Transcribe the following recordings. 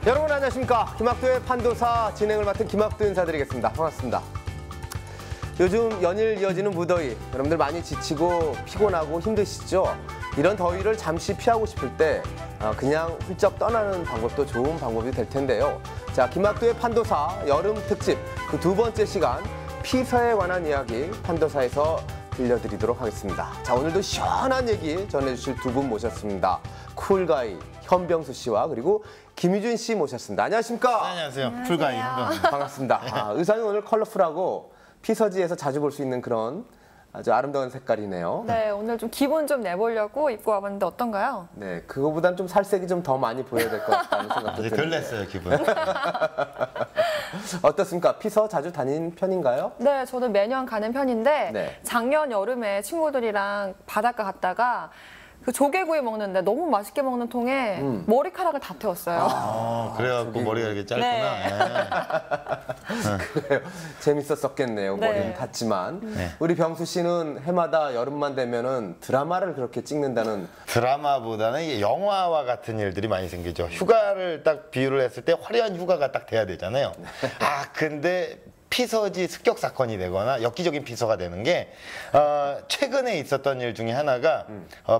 여러분 안녕하십니까. 김학도의 판도사 진행을 맡은 김학도 인사드리겠습니다. 반갑습니다. 요즘 연일 이어지는 무더위, 여러분들 많이 지치고 피곤하고 힘드시죠? 이런 더위를 잠시 피하고 싶을 때 그냥 훌쩍 떠나는 방법도 좋은 방법이 될 텐데요. 자, 김학도의 판도사 여름 특집 그 두 번째 시간 피서에 관한 이야기 판도사에서 들려드리도록 하겠습니다. 자, 오늘도 시원한 얘기 전해주실 두 분 모셨습니다. 쿨가이 현병수 씨와 그리고 김유준 씨 모셨습니다. 안녕하십니까? 네, 안녕하세요. 쿨가이 현병수. 반갑습니다. 의상이 오늘 컬러풀하고 피서지에서 자주 볼 수 있는 그런 아주 아름다운 색깔이네요. 네, 오늘 좀 기분 좀 내보려고 입고 와봤는데 어떤가요? 네, 그거보단 좀 살색이 좀 더 많이 보여야 될 것 같다는 생각도 드는데. 덜 냈어요, 기분. 어떻습니까? 피서 자주 다니는 편인가요? 네, 저는 매년 가는 편인데 네. 작년 여름에 친구들이랑 바닷가 갔다가 그 조개구이 먹는데 너무 맛있게 먹는 통에 머리카락을 다 태웠어요. 그래갖고 머리가 이렇게 짧구나. 네. 그래요. 재밌었었겠네요. 네. 머리는 탔지만. 네. 우리 병수 씨는 해마다 여름만 되면은 드라마를 그렇게 찍는다는. 드라마보다는 이게 영화와 같은 일들이 많이 생기죠. 휴가를 딱 비유를 했을 때 화려한 휴가가 딱 돼야 되잖아요. 근데 피서지 습격 사건이 되거나 엽기적인 피서가 되는 게 최근에 있었던 일 중에 하나가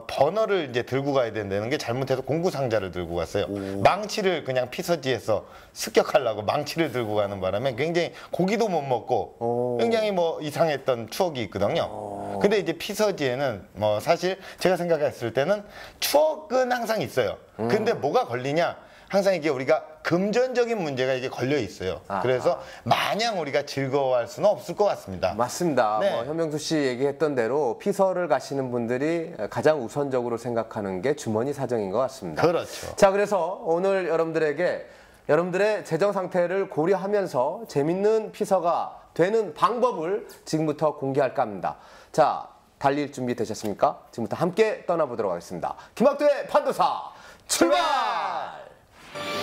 버너를 이제 들고 가야 된다는 게 잘못해서 공구 상자를 들고 갔어요. 망치를 그냥 피서지에서 습격하려고 망치를 들고 가는 바람에 굉장히 고기도 못 먹고 굉장히 뭐 이상했던 추억이 있거든요. 근데 이제 피서지에는 뭐 사실 제가 생각했을 때는 추억은 항상 있어요. 근데 뭐가 걸리냐? 항상 이게 우리가 금전적인 문제가 이게 걸려 있어요. 그래서 마냥 우리가 즐거워할 수는 없을 것 같습니다. 맞습니다. 네. 뭐 현명수 씨 얘기했던 대로 피서를 가시는 분들이 가장 우선적으로 생각하는 게 주머니 사정인 것 같습니다. 그렇죠. 자, 그래서 오늘 여러분들에게 여러분들의 재정 상태를 고려하면서 재밌는 피서가 되는 방법을 지금부터 공개할까 합니다. 자, 달릴 준비 되셨습니까? 지금부터 함께 떠나보도록 하겠습니다. 김학도의 판도사 출발!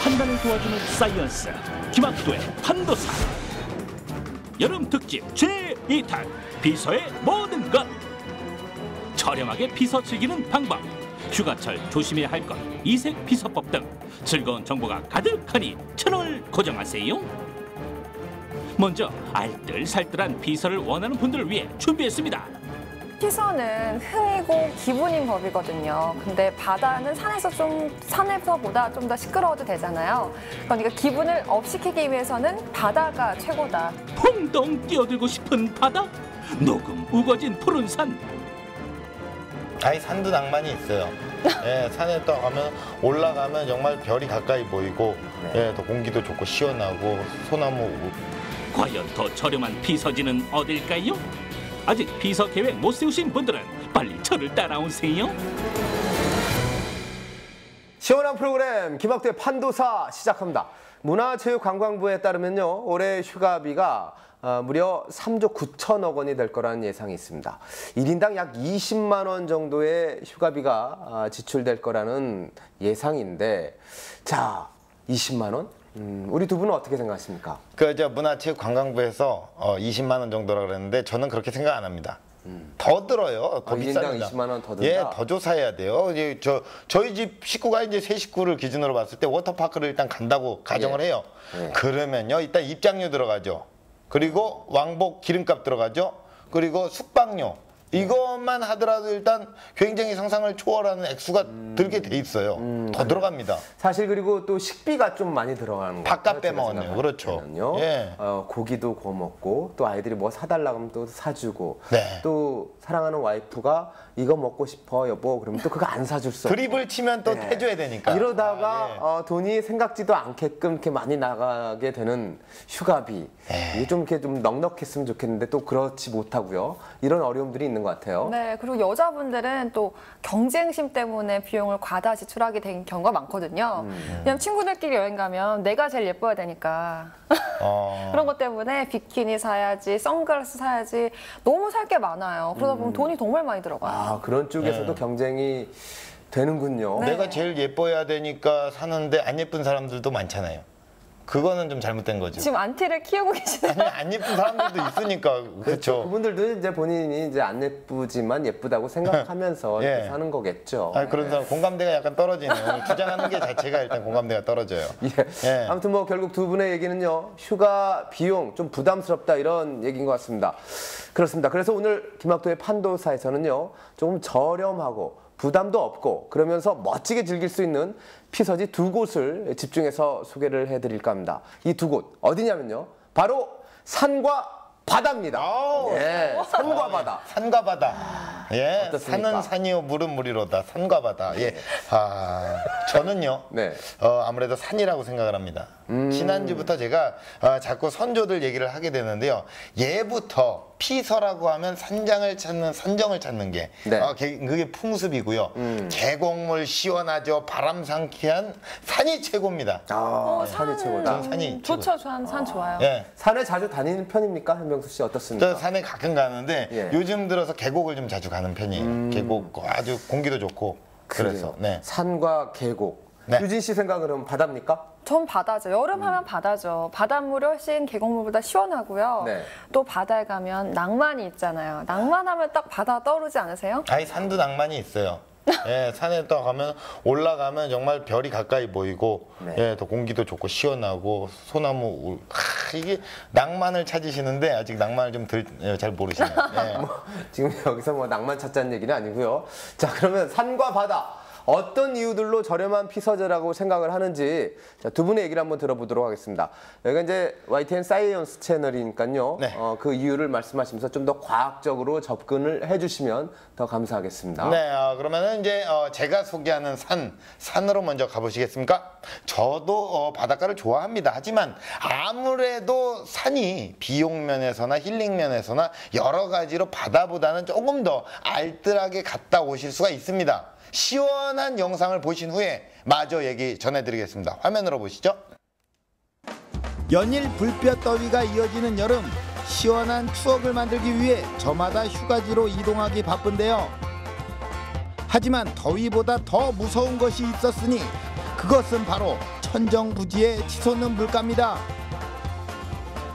판단을 도와주는 사이언스 김학도의 판도사 여름 특집 제2탄 피서의 모든 것 저렴하게 피서 즐기는 방법 휴가철 조심해야 할 것 이색 피서법 등 즐거운 정보가 가득하니 채널 고정하세요. 먼저 알뜰살뜰한 피서를 원하는 분들을 위해 준비했습니다. 피서는 흥이고 기분인 법이거든요. 근데 바다는 산에서보다 좀 더 시끄러워도 되잖아요. 그러니까 기분을 업시키기 위해서는 바다가 최고다. 풍덩 뛰어들고 싶은 바다 녹음 우거진 푸른 산 산도 낭만이 있어요. 예, 산에 또 가면 올라가면 정말 별이 가까이 보이고 예, 또 공기도 좋고 시원하고 소나무. 과연 더 저렴한 피서지는 어딜까요? 아직 피서 계획 못 세우신 분들은 빨리 저를 따라오세요. 시원한 프로그램 김학도의 판도사 시작합니다. 문화체육관광부에 따르면요, 올해 휴가비가 무려 3조 9천억 원이 될 거라는 예상이 있습니다. 1인당 약 20만 원 정도의 휴가비가 지출될 거라는 예상인데, 자, 20만 원? 우리 두 분은 어떻게 생각하십니까? 문화체육관광부에서 20만 원 정도라 그랬는데 저는 그렇게 생각 안 합니다. 더 들어요. 더 1인당 비쌉니다. 20만 원 더 든다? 예, 더 조사해야 돼요. 이제 저희 집 식구가 이제 세 식구를 기준으로 봤을 때 워터파크를 일단 간다고 가정을 해요. 예. 그러면요, 일단 입장료 들어가죠. 그리고 왕복 기름값 들어가죠. 그리고 숙박료. 이것만 하더라도 일단 굉장히 상상을 초월하는 액수가 들게 돼 있어요. 더 들어갑니다. 사실 그리고 또 식비가 좀 많이 들어가는 거 밥값 빼먹었네요. 그렇죠. 예. 고기도 구워 먹고 또 아이들이 뭐 사달라고 하면 또 사주고 네. 또 사랑하는 와이프가 이거 먹고 싶어 여보 그러면 또 그거 안 사줄 수 없고 드립을 치면 또 해줘야 되니까. 이러다가 돈이 생각지도 않게끔 이렇게 많이 나가게 되는 휴가비 이게 좀 이렇게 좀 넉넉했으면 좋겠는데 또 그렇지 못하고요. 이런 어려움들이 있는 것 같아요. 네, 그리고 여자분들은 또 경쟁심 때문에 비용을 과다 지출하게 된 경우가 많거든요. 왜냐면 친구들끼리 여행 가면 내가 제일 예뻐야 되니까 그런 것 때문에 비키니 사야지, 선글라스 사야지 너무 살 게 많아요. 그러다 보면 돈이 정말 많이 들어가요. 그런 쪽에서도 경쟁이 되는군요. 네. 내가 제일 예뻐야 되니까 사는데 안 예쁜 사람들도 많잖아요. 그거는 좀 잘못된 거죠. 지금 안티를 키우고 계시네요. 아니, 안 예쁜 사람들도 있으니까. 그렇죠. 그분들도 이제 본인이 이제 안 예쁘지만 예쁘다고 생각하면서 예. 이렇게 사는 거겠죠. 아니, 그런 사람 공감대가 약간 떨어지네요. 오늘 주장하는 게 자체가 일단 공감대가 떨어져요. 예. 예. 아무튼 뭐 결국 두 분의 얘기는요, 휴가 비용 좀 부담스럽다 이런 얘기인 것 같습니다. 그렇습니다. 그래서 오늘 김학도의 판도사에서는요, 조금 저렴하고 부담도 없고 그러면서 멋지게 즐길 수 있는 피서지 두 곳을 집중해서 소개를 해드릴까 합니다. 이 두 곳 어디냐면요, 바로 산과 바다입니다. 예, 산과 바다. 산과 바다. 예, 어떻습니까? 산은 산이요, 물은 물이로다. 산과 바다. 예, 저는요. 네. 아무래도 산이라고 생각을 합니다. 지난주부터 제가 자꾸 선조들 얘기를 하게 되는데요. 예부터 피서라고 하면 산정을 찾는 게 네. 그게 풍습이고요. 계곡물 시원하죠. 바람 상쾌한 산이 최고입니다. 산이 최고다. 산이 좋죠. 산 좋아요. 예. 산에 자주 다니는 편입니까? 현명수 씨 어떻습니까? 저 산에 가끔 가는데 예. 요즘 들어서 계곡을 좀 자주 가는 편이에요. 계곡 아주 공기도 좋고 그래서. 그래요. 네. 산과 계곡. 네. 유진 씨 생각은 바다입니까? 전 바다죠. 여름 하면 바다죠. 바닷물이 훨씬 계곡물보다 시원하고요. 네. 또 바다에 가면 낭만이 있잖아요. 낭만하면 딱 바다 떠오르지 않으세요? 아이 산도 낭만이 있어요. 예, 산에 또 가면 올라가면 정말 별이 가까이 보이고 네. 예, 또 공기도 좋고 시원하고 소나무 이게 낭만을 찾으시는데 아직 낭만을 좀 잘 모르시네요. 예. 지금 여기서 뭐 낭만 찾자는 얘기는 아니고요. 자, 그러면 산과 바다 어떤 이유들로 저렴한 피서지라고 생각을 하는지 두 분의 얘기를 한번 들어보도록 하겠습니다. 여기가 이제 YTN 사이언스 채널이니까요. 네. 그 이유를 말씀하시면서 좀 더 과학적으로 접근을 해주시면 더 감사하겠습니다. 네, 그러면은 이제 제가 소개하는 산으로 먼저 가보시겠습니까? 저도 바닷가를 좋아합니다. 하지만 아무래도 산이 비용 면에서나 힐링 면에서나 여러 가지로 바다보다는 조금 더 알뜰하게 갔다 오실 수가 있습니다. 시원한 영상을 보신 후에 마저 얘기 전해드리겠습니다. 화면으로 보시죠. 연일 불볕 더위가 이어지는 여름, 시원한 추억을 만들기 위해 저마다 휴가지로 이동하기 바쁜데요. 하지만 더위보다 더 무서운 것이 있었으니 그것은 바로 천정부지에 치솟는 물가입니다.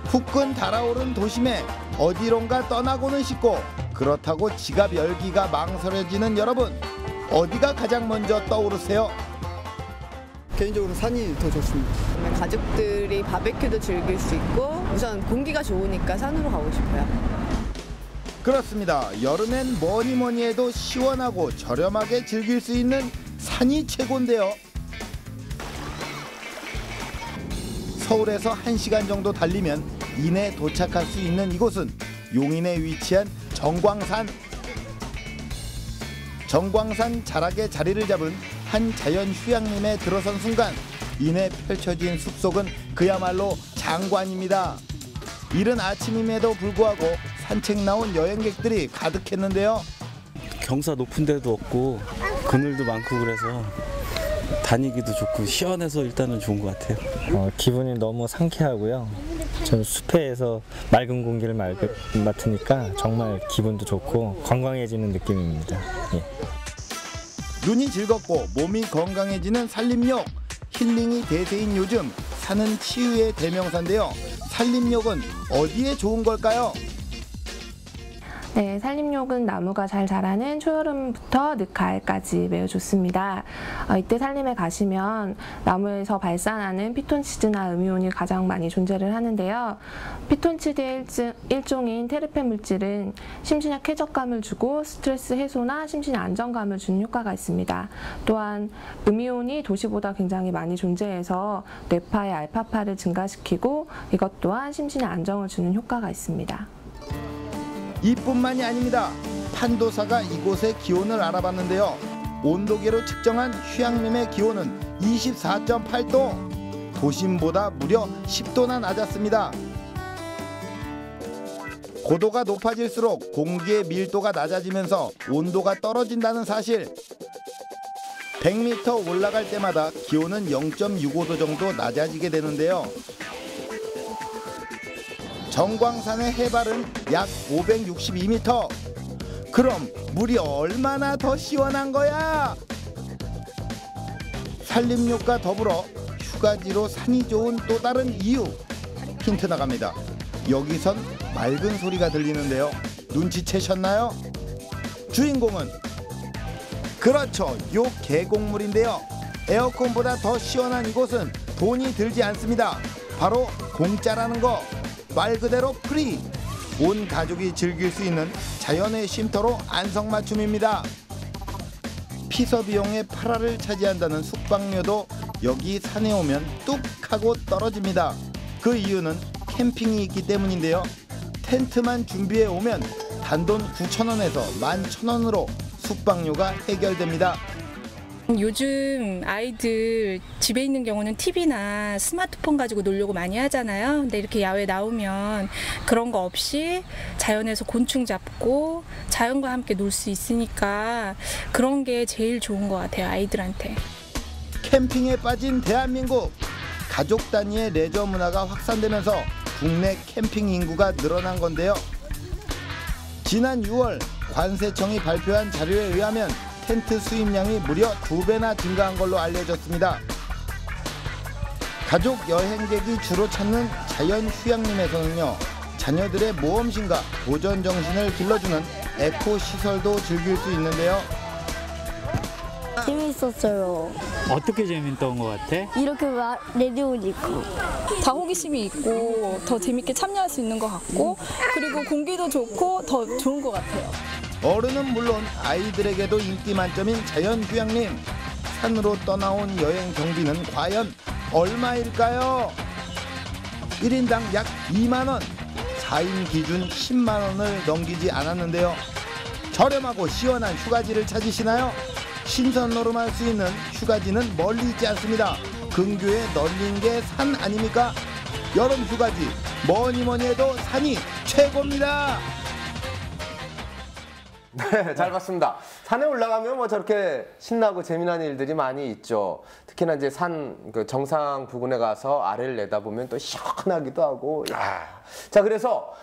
후끈 달아오른 도심에 어디론가 떠나고는 싶고 그렇다고 지갑 열기가 망설여지는 여러분, 어디가 가장 먼저 떠오르세요? 개인적으로 산이 더 좋습니다. 가족들이 바베큐도 즐길 수 있고 우선 공기가 좋으니까 산으로 가고 싶어요. 그렇습니다. 여름엔 뭐니 해도 시원하고 저렴하게 즐길 수 있는 산이 최고인데요. 서울에서 1시간 정도 달리면 이내 도착할 수 있는 이곳은 용인에 위치한 정광산. 정광산 자락에 자리를 잡은 한 자연 휴양림에 들어선 순간 이내 펼쳐진 숲속은 그야말로 장관입니다. 이른 아침임에도 불구하고 산책 나온 여행객들이 가득했는데요. 경사 높은 데도 없고 그늘도 많고 그래서 다니기도 좋고 시원해서 일단은 좋은 것 같아요. 기분이 너무 상쾌하고요. 저는 숲에서 맑은 공기를 맡으니까 정말 기분도 좋고 건강해지는 느낌입니다. 예. 눈이 즐겁고 몸이 건강해지는 산림욕. 힐링이 대세인 요즘 산은 치유의 대명사인데요. 산림욕은 어디에 좋은 걸까요? 네, 산림욕은 나무가 잘 자라는 초여름부터 늦가을까지 매우 좋습니다. 이때 산림에 가시면 나무에서 발산하는 피톤치드나 음이온이 가장 많이 존재를 하는데요. 피톤치드의 일종인 테르펜 물질은 심신의 쾌적감을 주고 스트레스 해소나 심신의 안정감을 주는 효과가 있습니다. 또한 음이온이 도시보다 굉장히 많이 존재해서 뇌파의 알파파를 증가시키고 이것 또한 심신의 안정을 주는 효과가 있습니다. 이뿐만이 아닙니다. 판도사가 이곳의 기온을 알아봤는데요. 온도계로 측정한 휴양림의 기온은 24.8도. 도심보다 무려 10도나 낮았습니다. 고도가 높아질수록 공기의 밀도가 낮아지면서 온도가 떨어진다는 사실. 100m 올라갈 때마다 기온은 0.65도 정도 낮아지게 되는데요. 정광산의 해발은 약 562m. 그럼 물이 얼마나 더 시원한 거야? 산림욕과 더불어 휴가지로 산이 좋은 또 다른 이유 힌트 나갑니다. 여기선 맑은 소리가 들리는데요. 눈치채셨나요? 주인공은 그렇죠, 요 계곡물인데요. 에어컨보다 더 시원한 이곳은 돈이 들지 않습니다. 바로 공짜라는 거, 말 그대로 프리. 온 가족이 즐길 수 있는 자연의 쉼터로 안성맞춤입니다. 피서 비용의 8할을 차지한다는 숙박료도 여기 산에 오면 뚝 하고 떨어집니다. 그 이유는 캠핑이 있기 때문인데요. 텐트만 준비해 오면 단돈 9,000원에서 11,000원으로 숙박료가 해결됩니다. 요즘 아이들 집에 있는 경우는 TV나 스마트폰 가지고 놀려고 많이 하잖아요. 근데 이렇게 야외 나오면 그런 거 없이 자연에서 곤충 잡고 자연과 함께 놀 수 있으니까 그런 게 제일 좋은 것 같아요, 아이들한테. 캠핑에 빠진 대한민국. 가족 단위의 레저 문화가 확산되면서 국내 캠핑 인구가 늘어난 건데요. 지난 6월 관세청이 발표한 자료에 의하면 텐트 수입량이 무려 2배나 증가한 걸로 알려졌습니다. 가족 여행객이 주로 찾는 자연 휴양림에서는요, 자녀들의 모험심과 도전 정신을 길러주는 에코 시설도 즐길 수 있는데요. 재밌었어요. 어떻게 재밌던 것 같아? 이렇게 레디옷 입고 다 호기심이 있고 더 재밌게 참여할 수 있는 것 같고, 그리고 공기도 좋고 더 좋은 것 같아요. 어른은 물론 아이들에게도 인기 만점인 자연 휴양림. 산으로 떠나온 여행 경비는 과연 얼마일까요? 1인당 약 2만 원, 4인 기준 10만 원을 넘기지 않았는데요. 저렴하고 시원한 휴가지를 찾으시나요? 신선 노름할 수 있는 휴가지는 멀리 있지 않습니다. 근교에 널린 게 산 아닙니까? 여름 휴가지, 뭐니 해도 산이 최고입니다. 네, 잘 봤습니다. 산에 올라가면 뭐 저렇게 신나고 재미난 일들이 많이 있죠. 특히나 이제 산 그 정상 부근에 가서 아래를 내다보면 또 시원하기도 하고. 야. 자, 그래서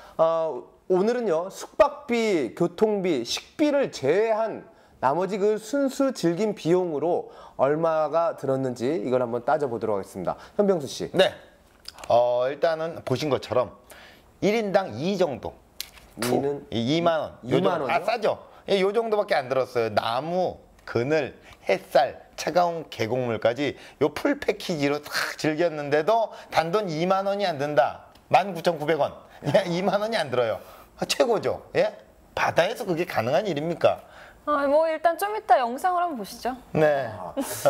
오늘은요, 숙박비, 교통비, 식비를 제외한 나머지 그 순수 즐긴 비용으로 얼마가 들었는지 이걸 한번 따져보도록 하겠습니다. 현병수 씨. 네. 일단은 보신 것처럼 1인당 2 정도. 2만 원. 2만 원이요? 아, 싸죠? 예, 요 정도밖에 안 들었어요. 나무, 그늘, 햇살, 차가운 계곡물까지 요 풀 패키지로 탁 즐겼는데도 단돈 2만 원이 안 든다. 19,900원. 예, 2만 원이 안 들어요. 최고죠. 예? 바다에서 그게 가능한 일입니까? 뭐 일단 좀 이따 영상을 한번 보시죠. 네.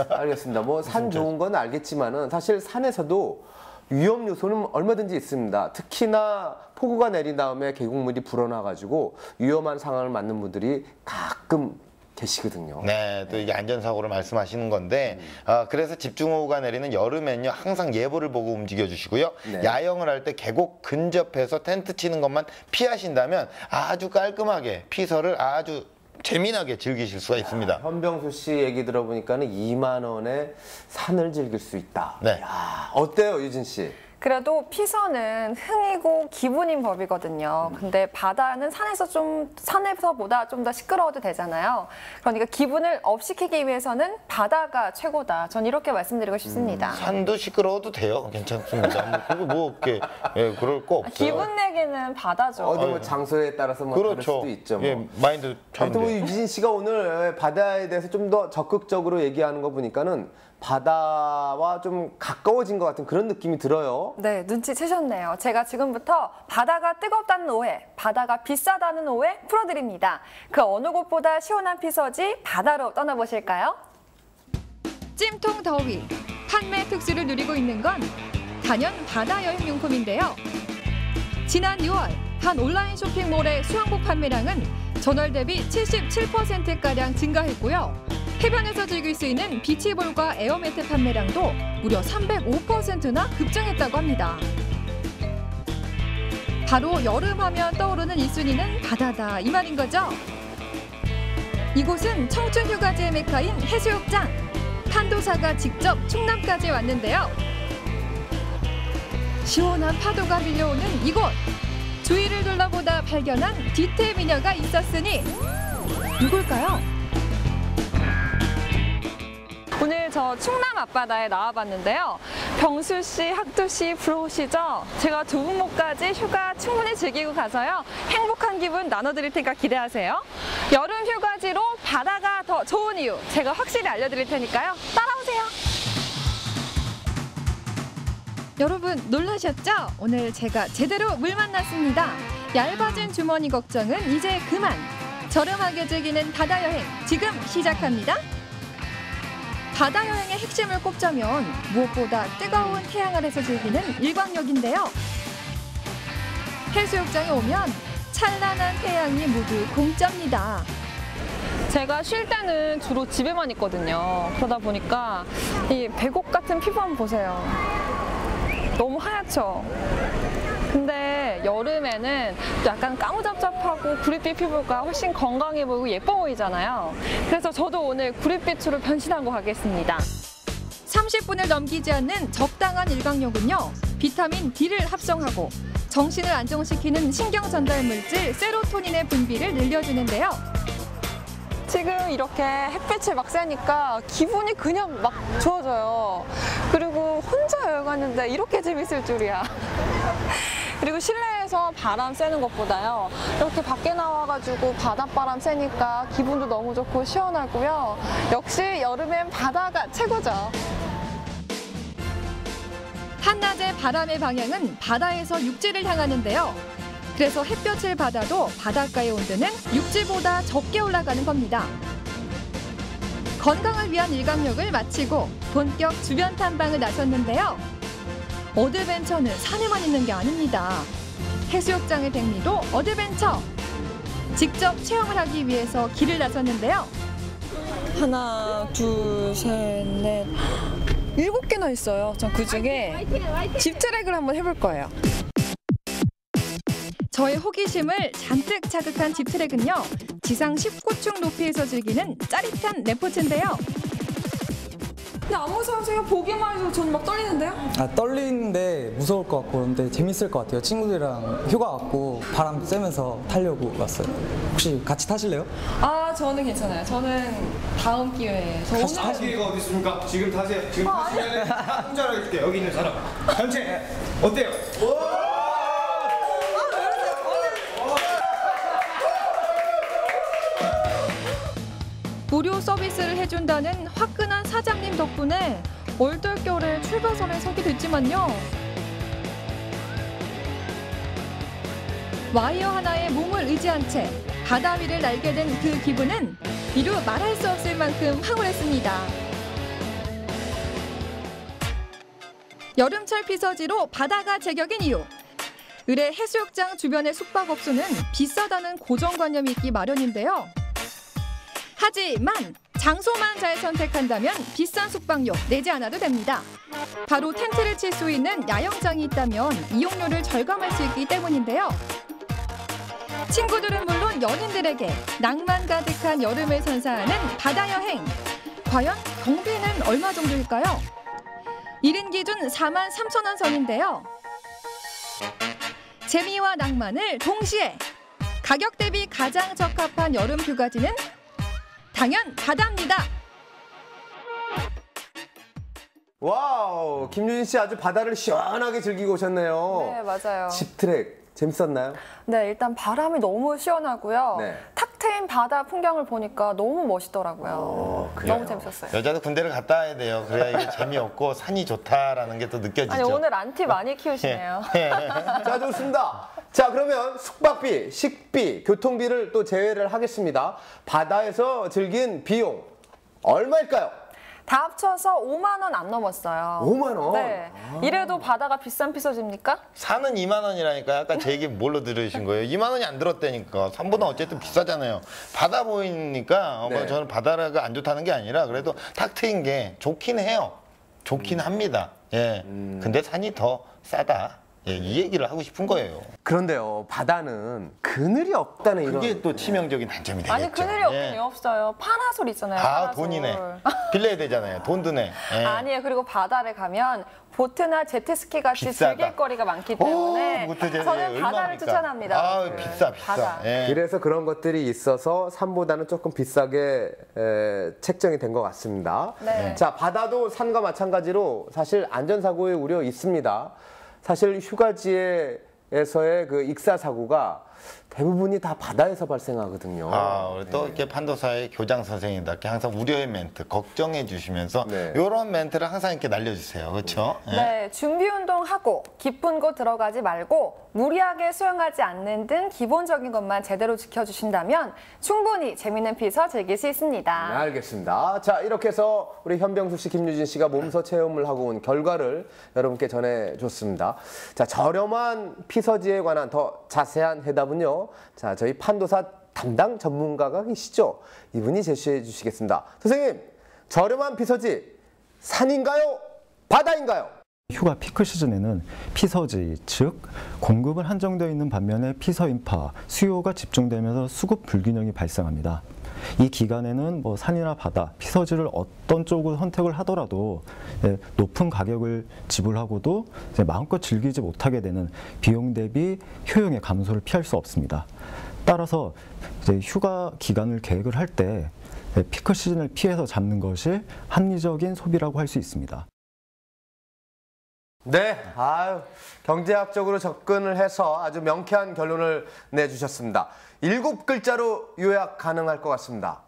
알겠습니다. 뭐 산 좋은 건 알겠지만은 사실 산에서도 위험 요소는 얼마든지 있습니다. 특히나 폭우가 내린 다음에 계곡물이 불어나가지고 위험한 상황을 맞는 분들이 가끔 계시거든요. 네, 또 이게 안전사고를 말씀하시는 건데, 그래서 집중호우가 내리는 여름엔요, 항상 예보를 보고 움직여 주시고요. 네. 야영을 할 때 계곡 근접해서 텐트 치는 것만 피하신다면 아주 깔끔하게 피서를 아주 재미나게 즐기실 수가 있습니다. 현병수 씨 얘기 들어보니까는 2만 원에 산을 즐길 수 있다. 네. 야, 어때요, 유진 씨? 그래도 피서는 흥이고 기분인 법이거든요. 근데 바다는 산에서보다 좀 더 시끄러워도 되잖아요. 그러니까 기분을 업시키기 위해서는 바다가 최고다. 전 이렇게 말씀드리고 싶습니다. 산도 시끄러워도 돼요. 괜찮습니다. 그거 뭐 이렇게 그럴 거 없어요. 기분 내기는 바다죠. 어디 뭐 장소에 따라서 뭐 다를 수도 있죠. 뭐. 예, 마인드 아무튼 뭐 유진 씨가 오늘 바다에 대해서 좀 더 적극적으로 얘기하는 거 보니까는 바다와 좀 가까워진 것 같은 그런 느낌이 들어요. 네, 눈치채셨네요. 제가 지금부터 바다가 뜨겁다는 오해, 바다가 비싸다는 오해 풀어드립니다. 그 어느 곳보다 시원한 피서지 바다로 떠나보실까요? 찜통 더위, 판매 특수를 누리고 있는 건 단연 바다 여행용품인데요. 지난 6월 한 온라인 쇼핑몰의 수영복 판매량은 전월 대비 77%가량 증가했고요. 해변에서 즐길 수 있는 비치볼과 에어매트 판매량도 무려 305%나 급증했다고 합니다. 바로 여름하면 떠오르는 1순위는 바다다 이 말인 거죠. 이곳은 청춘휴가지의 메카인 해수욕장. 판도사가 직접 충남까지 왔는데요. 시원한 파도가 밀려오는 이곳. 주위를 둘러보다 발견한 뒤태 미녀가 있었으니 누굴까요? 오늘 저 충남 앞바다에 나와봤는데요. 병수 씨, 학두 씨 부러우시죠? 제가 두 분목까지 휴가 충분히 즐기고 가서요. 행복한 기분 나눠드릴 테니까 기대하세요. 여름 휴가지로 바다가 더 좋은 이유 제가 확실히 알려드릴 테니까요. 따라오세요. 여러분 놀라셨죠? 오늘 제가 제대로 물 만났습니다. 얇아진 주머니 걱정은 이제 그만. 저렴하게 즐기는 바다 여행 지금 시작합니다. 바다 여행의 핵심을 꼽자면 무엇보다 뜨거운 태양 아래서 즐기는 일광욕인데요. 해수욕장에 오면 찬란한 태양이 모두 공짜입니다. 제가 쉴 때는 주로 집에만 있거든요. 그러다 보니까 이 백옥 같은 피부 한번 보세요. 너무 하얗죠? 근데 여름에는 또 약간 까무잡잡하고 구릿빛 피부가 훨씬 건강해 보이고 예뻐 보이잖아요. 그래서 저도 오늘 구릿빛으로 변신하고 가겠습니다. 30분을 넘기지 않는 적당한 일광욕은요. 비타민 D를 합성하고 정신을 안정시키는 신경 전달 물질 세로토닌의 분비를 늘려주는데요. 지금 이렇게 햇빛이 막 쐬니까 기분이 그냥 막 좋아져요. 그리고 혼자 여행 왔는데 이렇게 재밌을 줄이야. 그리고 실내에서 바람 쐬는 것보다요. 이렇게 밖에 나와가지고 바닷바람 쐬니까 기분도 너무 좋고 시원하고요. 역시 여름엔 바다가 최고죠. 한낮의 바람의 방향은 바다에서 육지를 향하는데요. 그래서 햇볕을 받아도 바닷가의 온도는 육지보다 적게 올라가는 겁니다. 건강을 위한 일광욕을 마치고 본격 주변 탐방을 나섰는데요. 어드벤처는 산에만 있는 게 아닙니다. 해수욕장의 백미도 어드벤처. 직접 체험을 하기 위해서 길을 나섰는데요. 하나, 둘, 셋, 넷, 7개나 있어요. 전 그중에 집 트랙을 한번 해볼 거예요. 저의 호기심을 잔뜩 자극한 집 트랙은요. 지상 19층 높이에서 즐기는 짜릿한 레포츠인데요. 근데 아무 생각 보기만 해도 저는 막 떨리는데요? 떨리는데 무서울 것 같고 그런데 재밌을 것 같아요. 친구들이랑 휴가 왔고 바람 쐬면서 타려고 왔어요. 혹시 같이 타실래요? 저는 괜찮아요. 저는 다음 기회에. 저 다시 다음 기회가 어디 있습니까? 지금 타세요. 지금 타시면 혼자로 해줄게요. 여기 있는 사람. 전체 어때요? 무료 서비스를 해준다는 화끈한 사장님 덕분에 얼떨결에 출발선에 서게 됐지만요. 와이어 하나에 몸을 의지한 채 바다 위를 날게 된 그 기분은 이루 말할 수 없을 만큼 황홀했습니다. 여름철 피서지로 바다가 제격인 이유. 의뢰 해수욕장 주변의 숙박업소는 비싸다는 고정관념이 있기 마련인데요. 하지만 장소만 잘 선택한다면 비싼 숙박료 내지 않아도 됩니다. 바로 텐트를 칠 수 있는 야영장이 있다면 이용료를 절감할 수 있기 때문인데요. 친구들은 물론 연인들에게 낭만 가득한 여름을 선사하는 바다 여행. 과연 경비는 얼마 정도일까요? 1인 기준 43,000원 선인데요. 재미와 낭만을 동시에 가격 대비 가장 적합한 여름 휴가지는 당연 바다입니다. 와우, 김유진 씨 아주 바다를 시원하게 즐기고 오셨네요. 네, 맞아요. 집 트랙 재밌었나요? 네, 일단 바람이 너무 시원하고요. 네. 탁 트인 바다 풍경을 보니까 너무 멋있더라고요. 너무 재밌었어요. 여자도 군대를 갔다 와야 돼요. 그래야 이게 재미없고 산이 좋다라는 게 또 느껴지죠. 아니, 오늘 안티 많이 키우시네요. 자, 좋습니다. 자, 그러면 숙박비, 식비, 교통비를 또 제외를 하겠습니다. 바다에서 즐긴 비용 얼마일까요? 다 합쳐서 5만 원 안 넘었어요. 5만 원? 네. 이래도 바다가 비싼 피서집니까? 산은 2만 원이라니까요. 아까 제 얘기 뭘로 들으신 거예요? 2만 원이 안 들었다니까. 산보다 어쨌든 비싸잖아요. 바다 보이니까 네. 저는 바다가 안 좋다는 게 아니라 그래도 탁 트인 게 좋긴 해요. 좋긴 합니다. 예. 근데 산이 더 싸다. 예, 이 얘기를 하고 싶은 거예요. 그런데요, 바다는 그늘이 없다는 이런. 그게 또 치명적인 단점이 되겠죠. 아니 그늘이 없긴 없어요. 파라솔 있잖아요. 아, 파라솔. 돈이네. 빌려야 되잖아요. 돈 드네. 예. 아니에요. 그리고 바다를 가면 보트나 제트스키 같이 비싸다. 즐길 거리가 많기 때문에 저는 바다를 추천합니다. 아, 비싸. 바다. 예. 그래서 그런 것들이 있어서 산보다는 조금 비싸게 책정이 된 것 같습니다. 네. 자, 바다도 산과 마찬가지로 사실 안전사고의 우려 있습니다. 사실 휴가지에서의 그 익사 사고가 대부분이 다 바다에서 발생하거든요. 아, 우리 또 이렇게 판도사의 교장 선생님답게 항상 우려의 멘트, 걱정해 주시면서 이런 멘트를 항상 이렇게 날려주세요. 그렇죠? 네, 준비 운동하고 깊은 곳 들어가지 말고 무리하게 수영하지 않는 등 기본적인 것만 제대로 지켜주신다면 충분히 재미있는 피서 즐길 수 있습니다. 네, 알겠습니다. 자, 이렇게 해서 우리 현병수 씨, 김유진 씨가 몸소 체험을 하고 온 결과를 여러분께 전해줬습니다. 자, 저렴한 피서지에 관한 더 자세한 해답은요. 자, 저희 판도사 담당 전문가가 계시죠? 이분이 제시해 주시겠습니다. 선생님, 저렴한 피서지 산인가요? 바다인가요? 휴가 피크 시즌에는 피서지, 즉 공급은 한정되어 있는 반면에 피서 인파, 수요가 집중되면서 수급 불균형이 발생합니다. 이 기간에는 뭐 산이나 바다, 피서지를 어떤 쪽을 선택을 하더라도 높은 가격을 지불하고도 마음껏 즐기지 못하게 되는 비용 대비 효용의 감소를 피할 수 없습니다. 따라서 이제 휴가 기간을 계획을 할 때 피크 시즌을 피해서 잡는 것이 합리적인 소비라고 할 수 있습니다. 네, 아유, 경제학적으로 접근을 해서 아주 명쾌한 결론을 내주셨습니다. 7글자로 요약 가능할 것 같습니다.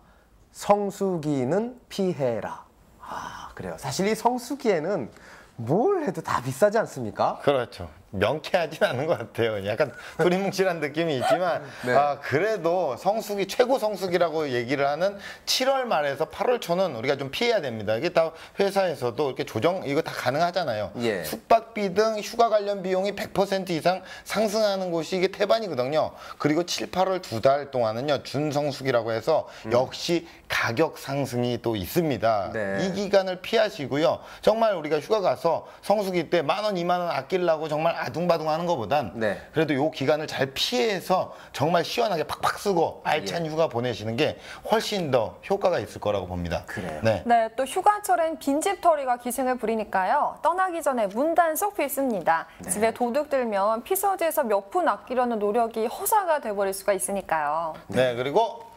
성수기는 피해라. 아, 그래요. 사실 이 성수기에는 뭘 해도 다 비싸지 않습니까? 그렇죠. 명쾌하진 않은 것 같아요. 약간 두리뭉실한 느낌이 있지만 네. 아, 그래도 성수기, 최고 성수기라고 얘기를 하는 7월 말에서 8월 초는 우리가 좀 피해야 됩니다. 이게 다 회사에서도 이렇게 조정, 이거 다 가능하잖아요. 예. 숙박비 등 휴가 관련 비용이 100% 이상 상승하는 곳이 이게 태반이거든요. 그리고 7, 8월 2달 동안은요, 준성수기라고 해서 역시 가격 상승이 또 있습니다. 네. 이 기간을 피하시고요. 정말 우리가 휴가 가서 성수기 때 10,000원, 20,000원 아끼려고 정말 아둥바둥 하는 것보단 그래도 요 기간을 잘 피해서 정말 시원하게 팍팍 쓰고 알찬 휴가 보내시는 게 훨씬 더 효과가 있을 거라고 봅니다. 그래요. 네, 또 휴가철엔 빈집털이가 기승을 부리니까요. 떠나기 전에 문단속 필수입니다. 집에 도둑 들면 피서지에서 몇 푼 아끼려는 노력이 허사가 돼버릴 수가 있으니까요. 네, 그리고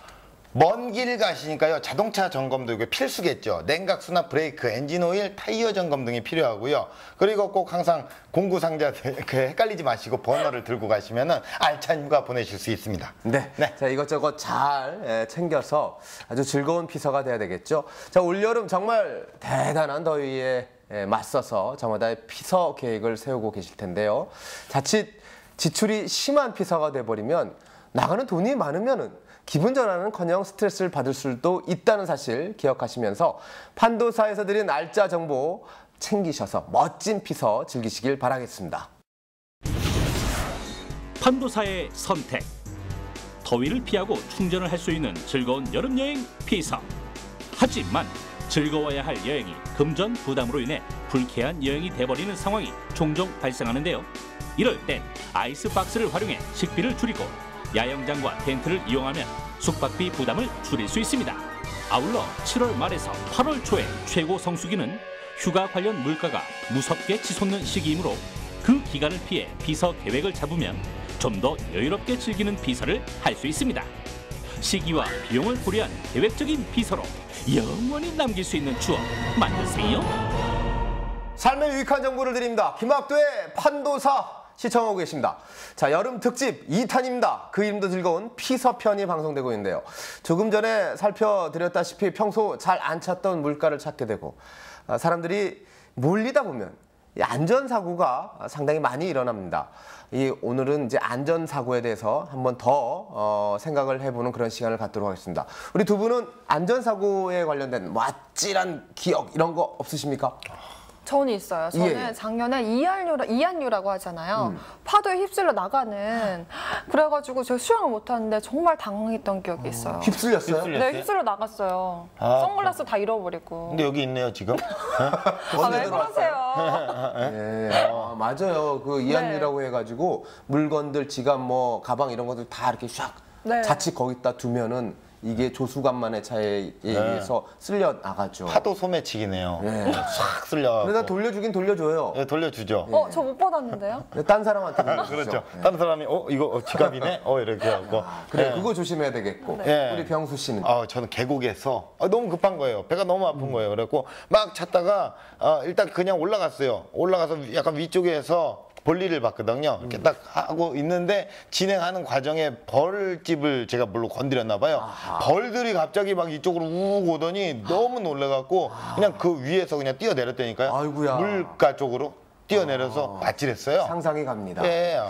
먼 길 가시니까요. 자동차 점검도 이게 필수겠죠. 냉각 수납, 브레이크, 엔진 오일, 타이어 점검 등이 필요하고요. 그리고 꼭 항상 공구 상자 헷갈리지 마시고 버너를 들고 가시면은 알찬 휴가 보내실 수 있습니다. 네. 자, 이것저것 잘 챙겨서 아주 즐거운 피서가 돼야 되겠죠. 자, 올여름 정말 대단한 더위에 맞서서 저마다의 피서 계획을 세우고 계실 텐데요. 자칫 지출이 심한 피서가 돼버리면 나가는 돈이 많으면은 기분 전환은커녕 스트레스를 받을 수도 있다는 사실 기억하시면서 판도사에서 드린 날짜 정보 챙기셔서 멋진 피서 즐기시길 바라겠습니다. 판도사의 선택. 더위를 피하고 충전을 할 수 있는 즐거운 여름 여행 피서. 하지만 즐거워야 할 여행이 금전 부담으로 인해 불쾌한 여행이 돼버리는 상황이 종종 발생하는데요. 이럴 땐 아이스박스를 활용해 식비를 줄이고 야영장과 텐트를 이용하면 숙박비 부담을 줄일 수 있습니다. 아울러 7월 말에서 8월 초에 최고 성수기는 휴가 관련 물가가 무섭게 치솟는 시기이므로 그 기간을 피해 비서 계획을 잡으면 좀 더 여유롭게 즐기는 비서를 할 수 있습니다. 시기와 비용을 고려한 계획적인 비서로 영원히 남길 수 있는 추억 만드세요. 삶의 유익한 정보를 드립니다. 김학도의 판도사 시청하고 계십니다. 자, 여름 특집 2탄입니다. 그 이름도 즐거운 피서편이 방송되고 있는데요. 조금 전에 살펴드렸다시피 평소 잘 안 찾던 물가를 찾게 되고 사람들이 몰리다 보면 안전사고가 상당히 많이 일어납니다. 오늘은 이제 안전사고에 대해서 한번 더 생각을 해보는 그런 시간을 갖도록 하겠습니다. 우리 두 분은 안전사고에 관련된 아찔한 기억 이런 거 없으십니까? 저는 있어요. 저는 작년에 이한류라고 하잖아요. 파도에 휩쓸려 나가는 그래가지고 제가 수영을 못하는데 정말 당황했던 기억이 있어요. 휩쓸렸어요? 네, 휩쓸려 나갔어요. 아, 선글라스 다 잃어버리고. 근데 여기 있네요 지금. 왜 그러세요? 네, 맞아요. 그 이한이라고 해가지고 물건들, 지갑, 뭐 가방 이런 것들 다 이렇게 샥 자칫 거기다 두면은 이게 조수간만의 차에 의해서 쓸려 나가죠. 파도 소매치기네요. 네. 싹 쓸려. 그러다 돌려주긴 돌려줘요. 네, 돌려주죠. 저 못 받았는데요? 딴 사람한테 돌려주죠. 그렇죠. 다른 사람이 이거 지갑이네? 이렇게 하고. 그래, 그거 조심해야 되겠고. 우리 병수 씨는? 저는 계곡에서 너무 급한 거예요. 배가 너무 아픈 거예요. 그래갖고 막 찾다가 일단 그냥 올라갔어요. 올라가서 약간 위쪽에서 볼일을 봤거든요. 이렇게 딱 하고 있는데 진행하는 과정에 벌집을 제가 물로 건드렸나 봐요. 벌들이 갑자기 막 이쪽으로 우욱 오더니 너무 놀래갖고 그냥 그 위에서 그냥 뛰어내렸다니까요. 아이고야. 물가 쪽으로 뛰어내려서 맞질했어요. 상상이 갑니다. 예.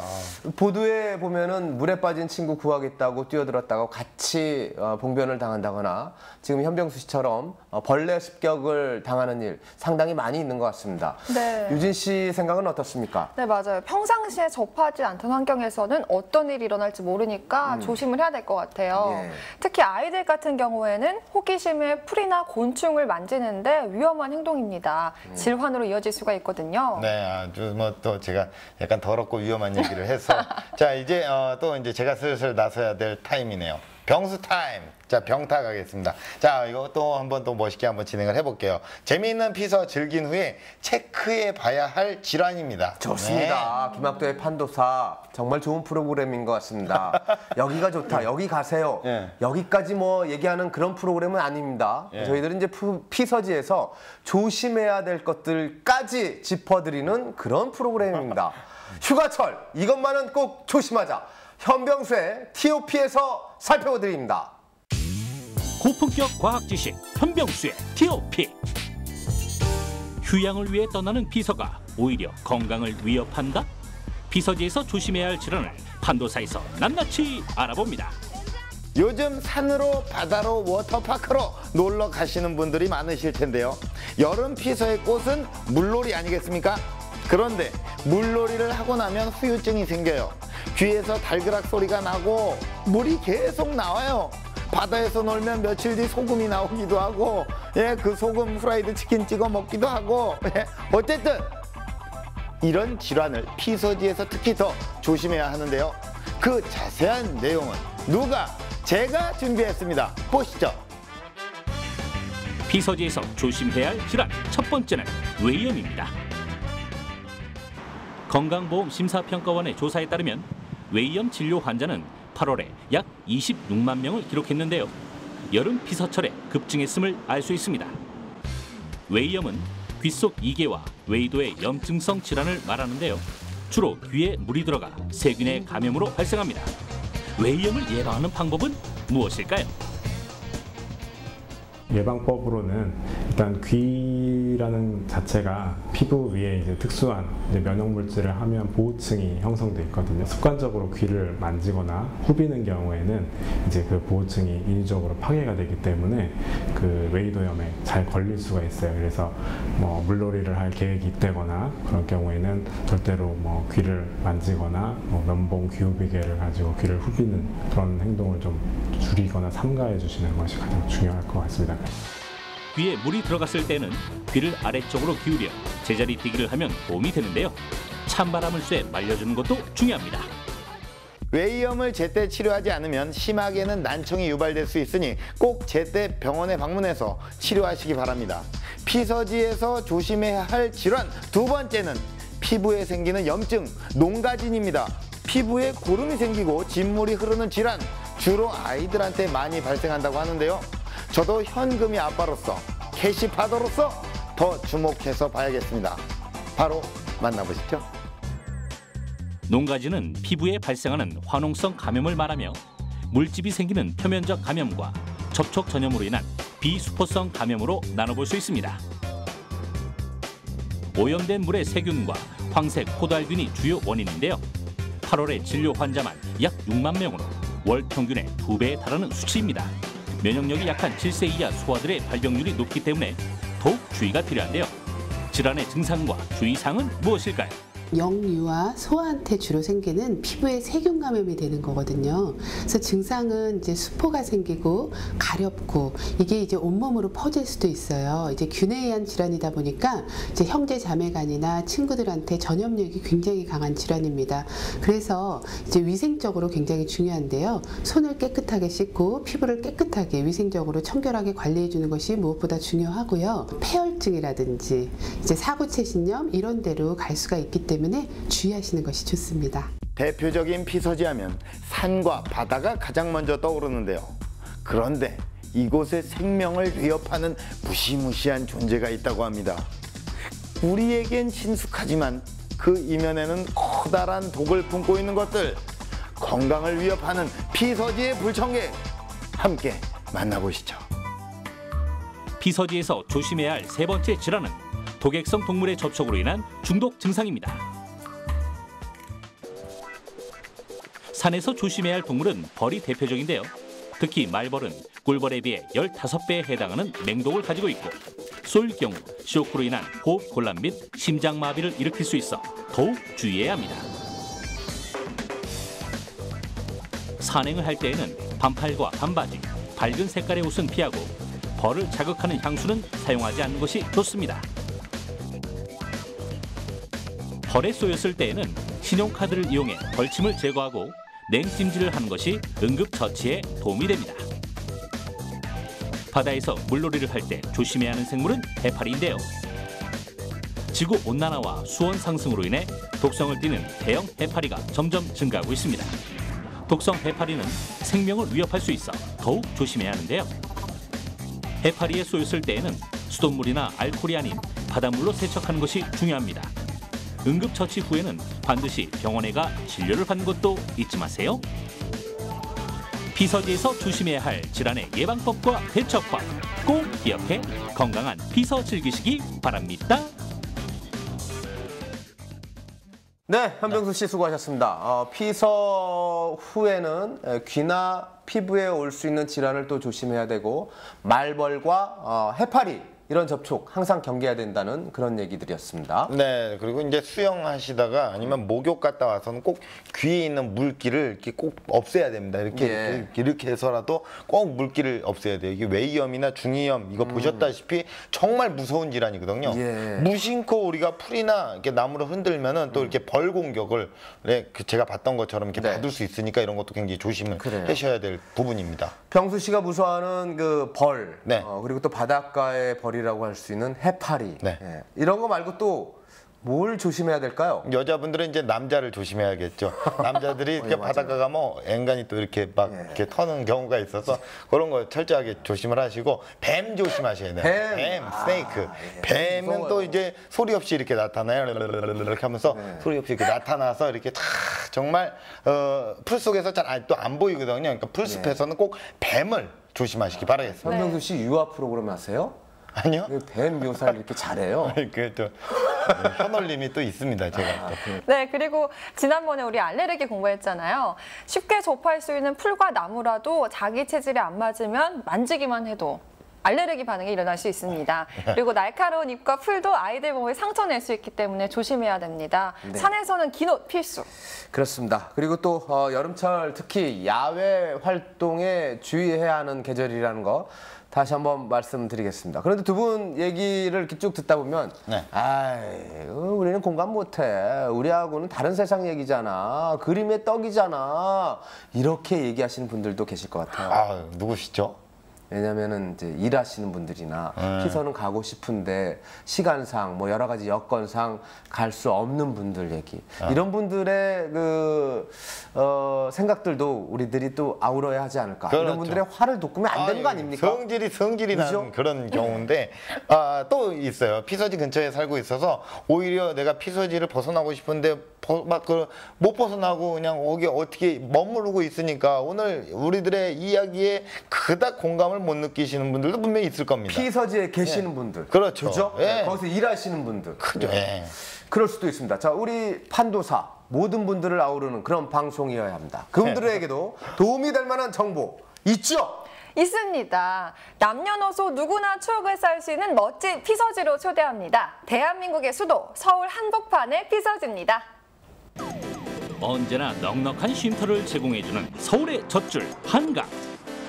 보도에 보면은 물에 빠진 친구 구하겠다고 뛰어들었다가 같이 봉변을 당한다거나 지금 현병수 씨처럼 벌레 습격을 당하는 일 상당히 많이 있는 것 같습니다. 네. 유진 씨 생각은 어떻습니까? 네, 맞아요. 평상시에 접하지 않던 환경에서는 어떤 일이 일어날지 모르니까 조심을 해야 될 것 같아요. 예. 특히 아이들 같은 경우에는 호기심에 풀이나 곤충을 만지는데 위험한 행동입니다. 질환으로 이어질 수가 있거든요. 네, 아주 뭐 또 제가 약간 더럽고 위험한 얘기를 해서 자 이제 또 이제 제가 슬슬 나서야 될 타임이네요. 병수 타임. 자, 병타 가겠습니다. 자, 이거 또 한번 또 멋있게 한번 진행을 해볼게요. 재미있는 피서 즐긴 후에 체크해 봐야 할 질환입니다. 좋습니다. 네. 김학도의 판도사 정말 좋은 프로그램인 것 같습니다. 여기가 좋다. 여기 가세요. 여기까지 뭐 얘기하는 그런 프로그램은 아닙니다. 저희들은 이제 피서지에서 조심해야 될 것들까지 짚어드리는 그런 프로그램입니다. 휴가철 이것만은 꼭 조심하자. 현병수의 TOP에서 살펴드립니다. 고품격 과학 지식 현병수의 TOP. 휴양을 위해 떠나는 비서가 오히려 건강을 위협한다? 비서지에서 조심해야 할 질환을 판도사에서 낱낱이 알아봅니다. 요즘 산으로 바다로 워터파크로 놀러 가시는 분들이 많으실 텐데요. 여름 피서의 꽃은 물놀이 아니겠습니까? 그런데 물놀이를 하고 나면 후유증이 생겨요. 귀에서 달그락 소리가 나고 물이 계속 나와요. 바다에서 놀면 며칠 뒤 소금이 나오기도 하고 그 소금 프라이드 치킨 찍어 먹기도 하고 어쨌든 이런 질환을 피서지에서 특히 더 조심해야 하는데요. 그 자세한 내용은 제가 준비했습니다. 보시죠. 피서지에서 조심해야 할 질환 첫 번째는 뇌염입니다. 건강보험심사평가원의 조사에 따르면 뇌염 진료 환자는 8월에 약 26만 명을 기록했는데요. 여름 피서철에 급증했음을 알 수 있습니다. 뇌염은 귀 속 이계와 뇌이도의 염증성 질환을 말하는데요. 주로 귀에 물이 들어가 세균의 감염으로 발생합니다. 뇌염을 예방하는 방법은 무엇일까요? 예방법으로는 일단 귀라는 자체가 피부 위에 이제 특수한 면역 물질을 하면 보호층이 형성돼 있거든요. 습관적으로 귀를 만지거나 후비는 경우에는 이제 그 보호층이 인위적으로 파괴가 되기 때문에 그 뇌이도염에 잘 걸릴 수가 있어요. 그래서 뭐 물놀이를 할 계획이 있다거나 그런 경우에는 절대로 뭐 귀를 만지거나 뭐 면봉 귀후비개를 가지고 귀를 후비는 그런 행동을 좀 줄이거나 삼가해 주시는 것이 가장 중요할 것 같습니다. 귀에 물이 들어갔을 때는 귀를 아래쪽으로 기울여 제자리 뛰기를 하면 도움이 되는데요. 찬바람을 쐬 말려주는 것도 중요합니다. 뇌염을 제때 치료하지 않으면 심하게는 난청이 유발될 수 있으니 꼭 제때 병원에 방문해서 치료하시기 바랍니다. 피서지에서 조심해야 할 질환 두 번째는 피부에 생기는 염증, 농가진입니다. 피부에 고름이 생기고 진물이 흐르는 질환, 주로 아이들한테 많이 발생한다고 하는데요. 저도 현금이 아빠로서 캐시파더로서 더 주목해서 봐야겠습니다. 바로 만나보시죠. 농가진은 피부에 발생하는 화농성 감염을 말하며 물집이 생기는 표면적 감염과 접촉 전염으로 인한 비수포성 감염으로 나눠볼 수 있습니다. 오염된 물의 세균과 황색 포도알균이 주요 원인인데요. 8월의 진료 환자만 약 6만 명으로 월 평균의 2배에 달하는 수치입니다. 면역력이 약한 7세 이하 소아들의 발병률이 높기 때문에 더욱 주의가 필요한데요. 질환의 증상과 주의사항은 무엇일까요? 영유아 소아한테 주로 생기는 피부에 세균 감염이 되는 거거든요. 그래서 증상은 이제 수포가 생기고 가렵고 이게 이제 온몸으로 퍼질 수도 있어요. 이제 균에 의한 질환이다 보니까 이제 형제 자매간이나 친구들한테 전염력이 굉장히 강한 질환입니다. 그래서 이제 위생적으로 굉장히 중요한데요. 손을 깨끗하게 씻고 피부를 깨끗하게 위생적으로 청결하게 관리해 주는 것이 무엇보다 중요하고요. 폐혈증이라든지 이제 사구체신염 이런 데로 갈 수가 있기 때문에 주의하시는 것이 좋습니다. 대표적인 피서지 하면 산과 바다가 가장 먼저 떠오르는데요. 그런데 이곳에 생명을 위협하는 무시무시한 존재가 있다고 합니다. 우리에겐 친숙하지만 그 이면에는 커다란 독을 품고 있는 것들, 건강을 위협하는 피서지의 불청객, 함께 만나보시죠. 피서지에서 조심해야 할 세 번째 질환은 독액성 동물의 접촉으로 인한 중독 증상입니다. 산에서 조심해야 할 동물은 벌이 대표적인데요. 특히 말벌은 꿀벌에 비해 15배에 해당하는 맹독을 가지고 있고 쏠 경우 쇼크로 인한 호흡 곤란 및 심장마비를 일으킬 수 있어 더욱 주의해야 합니다. 산행을 할 때에는 반팔과 반바지, 밝은 색깔의 옷은 피하고 벌을 자극하는 향수는 사용하지 않는 것이 좋습니다. 벌에 쏘였을 때에는 신용카드를 이용해 벌침을 제거하고 냉찜질을 하는 것이 응급처치에 도움이 됩니다. 바다에서 물놀이를 할 때 조심해야 하는 생물은 해파리인데요. 지구온난화와 수온 상승으로 인해 독성을 띠는 대형 해파리가 점점 증가하고 있습니다. 독성 해파리는 생명을 위협할 수 있어 더욱 조심해야 하는데요. 해파리에 쏘였을 때에는 수돗물이나 알코올이 아닌 바닷물로 세척하는 것이 중요합니다. 응급처치 후에는 반드시 병원에 가 진료를 받는 것도 잊지 마세요. 피서지에서 조심해야 할 질환의 예방법과 대처법 꼭 기억해 건강한 피서 즐기시기 바랍니다. 네, 현병수 씨 수고하셨습니다. 피서 후에는 귀나 피부에 올 수 있는 질환을 또 조심해야 되고 말벌과 해파리 이런 접촉 항상 경계해야 된다는 그런 얘기들이었습니다. 네, 그리고 이제 수영하시다가 아니면 목욕 갔다 와서는 꼭 귀에 있는 물기를 이렇게 꼭 없애야 됩니다. 이렇게 해서라도 꼭 물기를 없애야 돼요. 이게 외이염이나 중이염 이거 보셨다시피 정말 무서운 질환이거든요. 무심코 우리가 풀이나 이렇게 나무를 흔들면은 또 이렇게 벌 공격을 제가 봤던 것처럼 이렇게 받을 수 있으니까 이런 것도 굉장히 조심을 하셔야 될 부분입니다. 병수 씨가 무서워하는 그 벌, 그리고 또 바닷가의 벌이라고 할 수 있는 해파리, 이런 거 말고 또 뭘 조심해야 될까요? 여자분들은 이제 남자를 조심해야겠죠. 남자들이 이렇게 바닷가 가면 앵간히 또 이렇게 막 이렇게 터는 경우가 있어서 그런 거 철저하게 조심을 하시고 뱀 조심하셔야 돼요. 뱀, 스네이크. 뱀은 무서워요. 또 이제 소리 없이 이렇게 나타나요. 이렇게 하면서 소리 없이 이렇게 나타나서 이렇게 탁 정말 풀 속에서 잘 또 안 보이거든요. 그러니까 풀숲에서는 꼭 뱀을 조심하시기 바라겠습니다. 현병수 씨 유아 프로그램 하세요? 아니요. 뱀 묘사를 이렇게 잘해요. 그 현올림이 또 있습니다, 제가. 네, 그리고 지난번에 우리 알레르기 공부했잖아요. 쉽게 접할 수 있는 풀과 나무라도 자기 체질에 안 맞으면 만지기만 해도 알레르기 반응이 일어날 수 있습니다. 그리고 날카로운 잎과 풀도 아이들 몸에 상처 낼 수 있기 때문에 조심해야 됩니다. 산에서는 긴 옷 필수. 그렇습니다. 그리고 또 여름철 특히 야외 활동에 주의해야 하는 계절이라는 거 다시 한번 말씀드리겠습니다. 그런데 두 분 얘기를 이렇게 쭉 듣다 보면 우리는 공감 못해. 우리하고는 다른 세상 얘기잖아. 그림의 떡이잖아. 이렇게 얘기하시는 분들도 계실 것 같아요. 누구시죠? 왜냐면은 이제 일하시는 분들이나 피서는 가고 싶은데 시간상 뭐 여러 가지 여건상 갈 수 없는 분들 얘기 이런 분들의 그 생각들도 우리들이 또 아우러야 하지 않을까. 이런 분들의 화를 돋구면 안 되는 거 아닙니까? 성질이 나는 그런 경우인데 또 있어요. 피서지 근처에 살고 있어서 오히려 내가 피서지를 벗어나고 싶은데 못 벗어나고 그냥 거기 어떻게 머무르고 있으니까 오늘 우리들의 이야기에 그닥 공감을 못 느끼시는 분들도 분명히 있을 겁니다. 피서지에 계시는 분들. 그렇죠. 그죠? 거기서 일하시는 분들. 그죠. 그럴 수도 있습니다. 자, 우리 판도사 모든 분들을 아우르는 그런 방송이어야 합니다. 그분들에게도 도움이 될 만한 정보 있죠? 있습니다. 남녀노소 누구나 추억을 쌓을 수 있는 멋진 피서지로 초대합니다. 대한민국의 수도 서울 한복판의 피서지입니다. 언제나 넉넉한 쉼터를 제공해주는 서울의 젖줄 한강.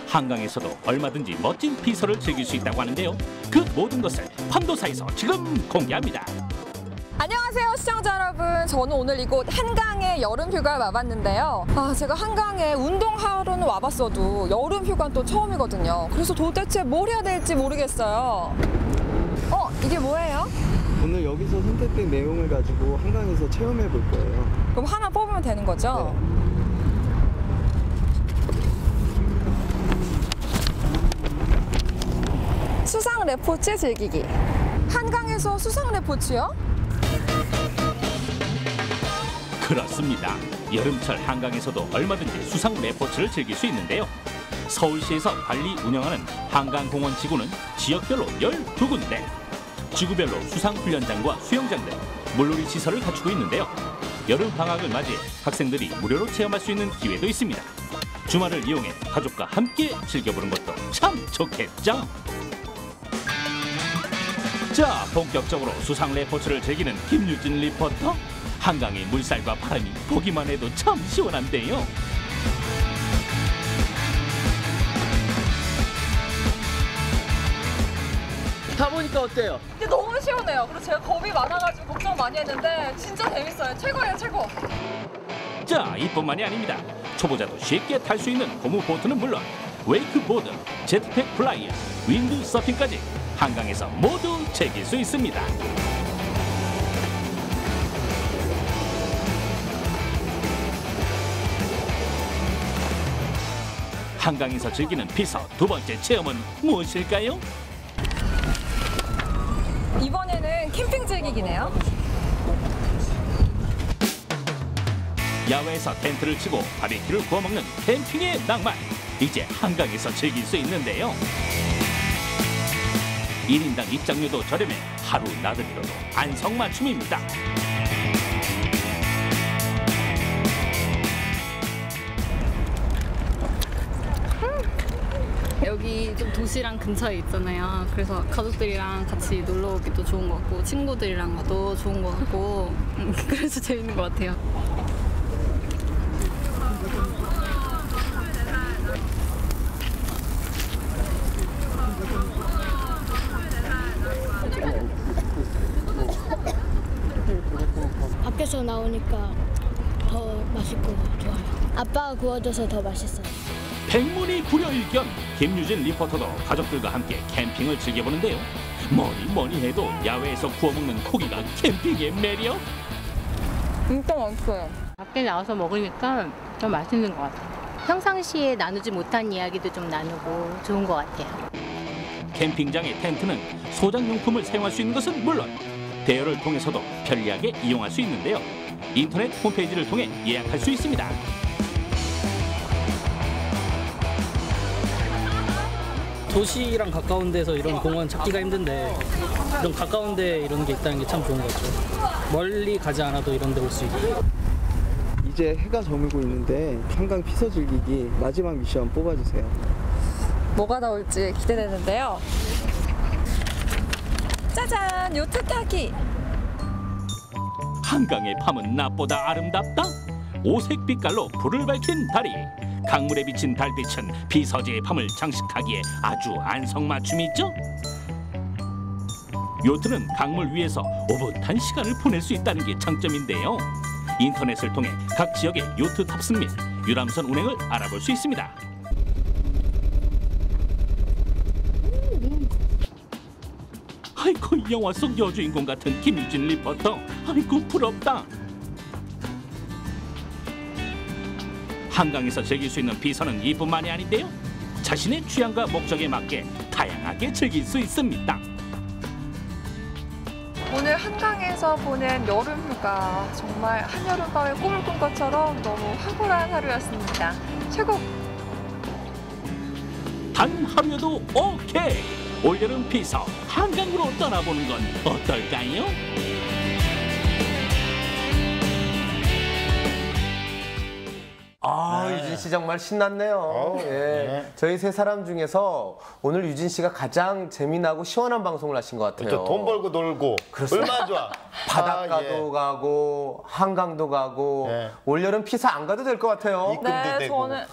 한강에서도 얼마든지 멋진 피서를 즐길 수 있다고 하는데요. 그 모든 것을 판도사에서 지금 공개합니다. 안녕하세요 시청자 여러분. 저는 오늘 이곳 한강에 여름휴가를 와봤는데요. 제가 한강에 운동하러는 와봤어도 여름휴가는 또 처음이거든요. 그래서 도대체 뭘 해야 될지 모르겠어요. 이게 뭐예요? 오늘 여기서 선택된 내용을 가지고 한강에서 체험해 볼 거예요. 그럼 하나 뽑으면 되는 거죠? 네. 수상 레포츠 즐기기. 한강에서 수상 레포츠요? 그렇습니다. 여름철 한강에서도 얼마든지 수상 레포츠를 즐길 수 있는데요. 서울시에서 관리 운영하는 한강공원 지구는 지역별로 12군데, 지구별로 수상훈련장과 수영장 등 물놀이 시설을 갖추고 있는데요. 여름 방학을 맞이해 학생들이 무료로 체험할 수 있는 기회도 있습니다. 주말을 이용해 가족과 함께 즐겨보는 것도 참 좋겠죠? 자, 본격적으로 수상 레포츠를 즐기는 김유진 리포터. 한강의 물살과 바람이 보기만 해도 참 시원한데요. 타보니까 어때요? 근데 너무 시원해요. 그리고 제가 겁이 많아가지고 걱정 많이 했는데 진짜 재밌어요. 최고예요, 최고. 자, 이뿐만이 아닙니다. 초보자도 쉽게 탈 수 있는 고무 보트는 물론 웨이크보드, 제트팩 플라이어, 윈드 서핑까지 한강에서 모두 즐길 수 있습니다. 한강에서 즐기는 피서 두 번째 체험은 무엇일까요? 이번에는 캠핑 즐기기네요. 야외에서 텐트를 치고 바비큐를 구워 먹는 캠핑의 낭만. 이제 한강에서 즐길 수 있는데요. 1인당 입장료도 저렴해 하루 나들이로도 안성맞춤입니다. 여기 좀 도시랑 근처에 있잖아요. 그래서 가족들이랑 같이 놀러 오기도 좋은 것 같고 친구들이랑 가도 좋은 것 같고 그래서 재밌는 것 같아요. 밖에서 나오니까 더 맛있고 좋아요. 아빠가 구워줘서 더 맛있어요. 백문이 불여일견, 김유진 리포터도 가족들과 함께 캠핑을 즐겨보는데요. 뭐니 해도 야외에서 구워먹는 고기가 캠핑의 매력. 진짜 맛있어요. 밖에 나와서 먹으니까 좀 맛있는 것 같아요. 평상시에 나누지 못한 이야기도 좀 나누고 좋은 것 같아요. 캠핑장의 텐트는 소장용품을 사용할 수 있는 것은 물론 대여를 통해서도 편리하게 이용할 수 있는데요. 인터넷 홈페이지를 통해 예약할 수 있습니다. 도시랑 가까운 데서 이런 공원 찾기가 힘든데 이런 가까운 데 이런 게 있다는 게 참 좋은 것 같아요. 멀리 가지 않아도 이런 데 올 수 있고. 이제 해가 저물고 있는데 한강 피서 즐기기 마지막 미션 뽑아주세요. 뭐가 나올지 기대되는데요. 짜잔! 요트 타기! 한강의 밤은 낮보다 아름답다? 오색 빛깔로 불을 밝힌 다리. 강물에 비친 달빛은 피서지의 밤을 장식하기에 아주 안성맞춤이죠. 요트는 강물 위에서 오붓한 시간을 보낼 수 있다는 게 장점인데요. 인터넷을 통해 각 지역의 요트 탑승 및 유람선 운행을 알아볼 수 있습니다. 아이고, 영화 속 여주인공 같은 김유진 리포터. 아이고, 부럽다. 한강에서 즐길 수 있는 피서는 이뿐만이 아닌데요. 자신의 취향과 목적에 맞게 다양하게 즐길 수 있습니다. 오늘 한강에서 보낸 여름휴가 정말 한여름밤에 꿈을 꾼 것처럼 너무 황홀한 하루였습니다. 최고! 단 하루여도 오케이! 올여름 피서 한강으로 떠나보는 건 어떨까요? 유진 씨 정말 신났네요. 예. 저희 세 사람 중에서 오늘 유진 씨가 가장 재미나고 시원한 방송을 하신 것 같아요. 돈 벌고 놀고 얼마나 좋아. 바닷가도 가고 한강도 가고 올여름 피서 안 가도 될 것 같아요. 네, 저는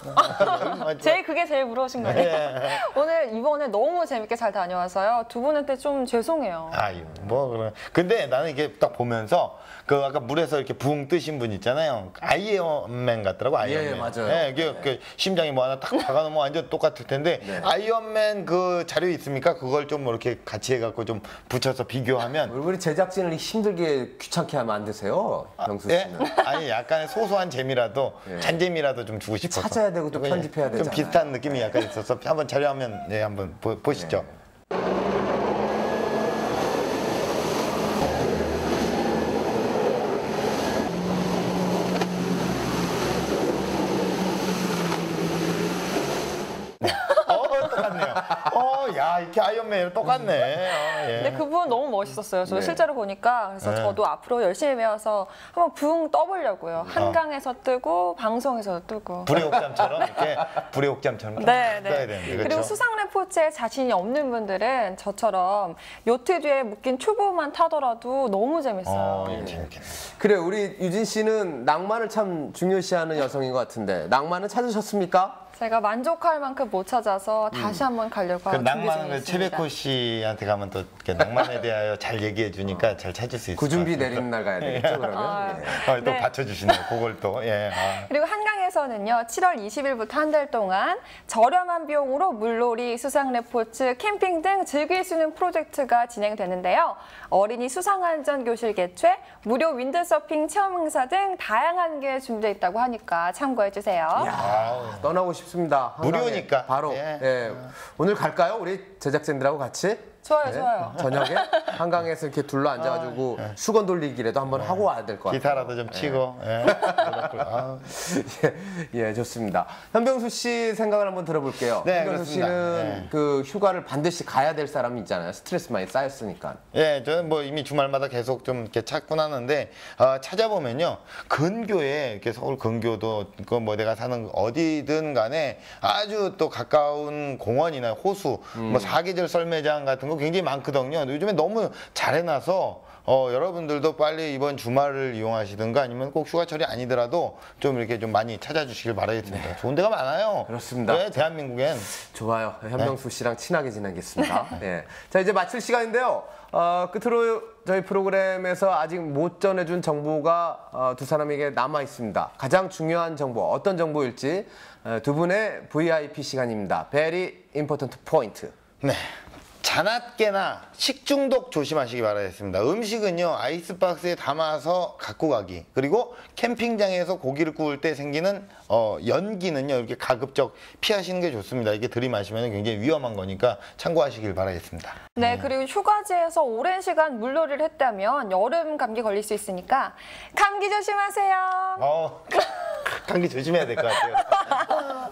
그게 제일 부러우신 거예요. 오늘 이번에 너무 재밌게 잘 다녀와서요. 두 분한테 좀 죄송해요. 아유, 뭐 그래. 근데 나는 이게 딱 보면서 그 아까 물에서 이렇게 붕 뜨신 분 있잖아요. 아이언맨 같더라고. 아이언맨. 예, 맞아요. 예, 그 심장이 뭐 하나 딱 박아놓으면 완전 똑같을 텐데 아이언맨 그 자료 있습니까? 그걸 좀 이렇게 같이 해갖고 좀 붙여서 비교하면 우리 제작진을 힘들게 귀찮게 하면 안 되세요, 명수 씨는. 아니 약간의 소소한 재미라도 잔재미라도 좀 주고 싶어서 찾아야 되고 또 편집해야 되잖아요. 좀 비슷한 느낌이 약간 있어서 한번 자료하면 한번 보시죠. 야, 이렇게 아이언맨이랑 똑같네. 근데 그분 너무 멋있었어요. 저 네. 실제로 보니까. 그래서 네. 저도 앞으로 열심히 배워서 한번 붕 떠보려고요. 한강에서 뜨고 방송에서도 뜨고. 불의 옥잠처럼 이렇게 불의 옥잠처럼 네, 네. 떠야 되는데. 그리고 그렇죠? 수상 레포츠에 자신이 없는 분들은 저처럼 요트 뒤에 묶인 튜브만 타더라도 너무 재밌어요. 재밌겠네. 그래, 우리 유진 씨는 낭만을 참 중요시하는 여성인 것 같은데 낭만은 찾으셨습니까? 제가 만족할 만큼 못 찾아서 다시 한번 가려고 그 준비 낭만은 중에 그 최백호 있습니다. 씨한테 가면 또 이렇게 낭만에 대하여 잘 얘기해 주니까 잘 찾을 수 있을 것 구준비 같아요. 내리는 날 가야 되겠죠, 그러면? 또 네. 받쳐주시네요. 그걸 또. 그리고 한강에서는요, 7월 20일부터 한 달 동안 저렴한 비용으로 물놀이, 수상 레포츠, 캠핑 등 즐길 수 있는 프로젝트가 진행되는데요. 어린이 수상안전 교실 개최, 무료 윈드서핑 체험 행사 등 다양한 게 준비되어 있다고 하니까 참고해 주세요. 이야, 떠나고 싶습니다. 한강에. 무료니까. 바로. 오늘 갈까요? 우리 제작진들하고 같이? 좋아요, 좋아요. 저녁에 한강에서 이렇게 둘러 앉아가지고 수건 돌리기라도 한번 하고 와야 될 것 같아요. 기타라도 좀 치고. 예, 좋습니다. 현병수 씨 생각을 한번 들어볼게요. 네, 현병수 그렇습니다. 씨는 그 휴가를 반드시 가야 될 사람이 있잖아요. 스트레스 많이 쌓였으니까. 예, 저는 뭐 이미 주말마다 계속 좀 이렇게 찾곤 하는데 찾아보면요 근교에 이렇게 서울 근교도 그 뭐 내가 사는 어디든 간에 아주 또 가까운 공원이나 호수, 뭐 사계절 썰매장 같은 거 굉장히 많거든요. 요즘에 너무 잘 해놔서 여러분들도 빨리 이번 주말을 이용하시든가 아니면 꼭 휴가철이 아니더라도 좀 이렇게 좀 많이 찾아주시길 바라겠습니다. 좋은 데가 많아요. 그렇습니다. 네, 대한민국엔. 좋아요. 현병수 씨랑 친하게 지내겠습니다. 예. 자, 이제 마칠 시간인데요. 끝으로 저희 프로그램에서 아직 못 전해준 정보가 두 사람에게 남아 있습니다. 가장 중요한 정보, 어떤 정보일지 두 분의 VIP 시간입니다. Very important point. 네. 자나깨나 식중독 조심하시기 바라겠습니다. 음식은요 아이스박스에 담아서 갖고 가기, 그리고 캠핑장에서 고기를 구울 때 생기는 연기는요 이렇게 가급적 피하시는 게 좋습니다. 이게 들이마시면 굉장히 위험한 거니까 참고하시길 바라겠습니다. 네, 그리고 휴가지에서 오랜 시간 물놀이를 했다면 여름 감기 걸릴 수 있으니까 감기 조심하세요. 감기 조심해야 될 것 같아요.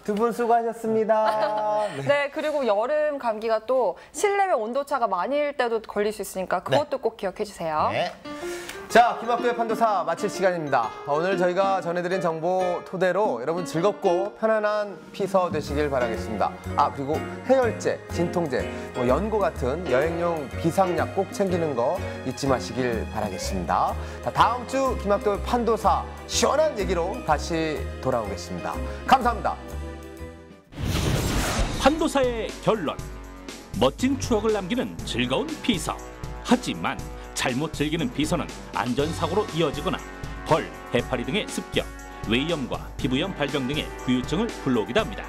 두 분 수고하셨습니다. 네, 그리고 여름 감기가 또 실내외 온도차가 많을 때도 걸릴 수 있으니까 그것도 꼭 기억해 주세요. 자, 김학도의 판도사 마칠 시간입니다. 오늘 저희가 전해드린 정보 토대로 여러분 즐겁고 편안한 피서 되시길 바라겠습니다. 그리고 해열제, 진통제, 뭐 연고 같은 여행용 비상약 꼭 챙기는 거 잊지 마시길 바라겠습니다. 자, 다음 주 김학도의 판도사 시원한 얘기로 다시 돌아오겠습니다. 감사합니다. 판도사의 결론. 멋진 추억을 남기는 즐거운 비서. 하지만 잘못 즐기는 비서는 안전사고로 이어지거나 벌, 해파리 등의 습격, 외염과 피부염 발병 등의 후유증을 불러오기도 합니다.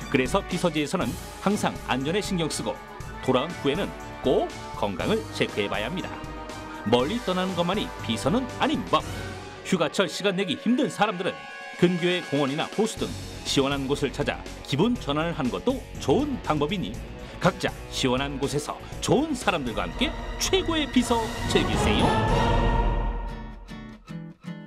그래서 비서지에서는 항상 안전에 신경 쓰고 돌아온 후에는 꼭 건강을 체크해봐야 합니다. 멀리 떠나는 것만이 비서는 아닌 법. 휴가철 시간 내기 힘든 사람들은 근교의 공원이나 호수 등 시원한 곳을 찾아 기분 전환을 하는 것도 좋은 방법이니 각자 시원한 곳에서 좋은 사람들과 함께 최고의 비서 즐기세요.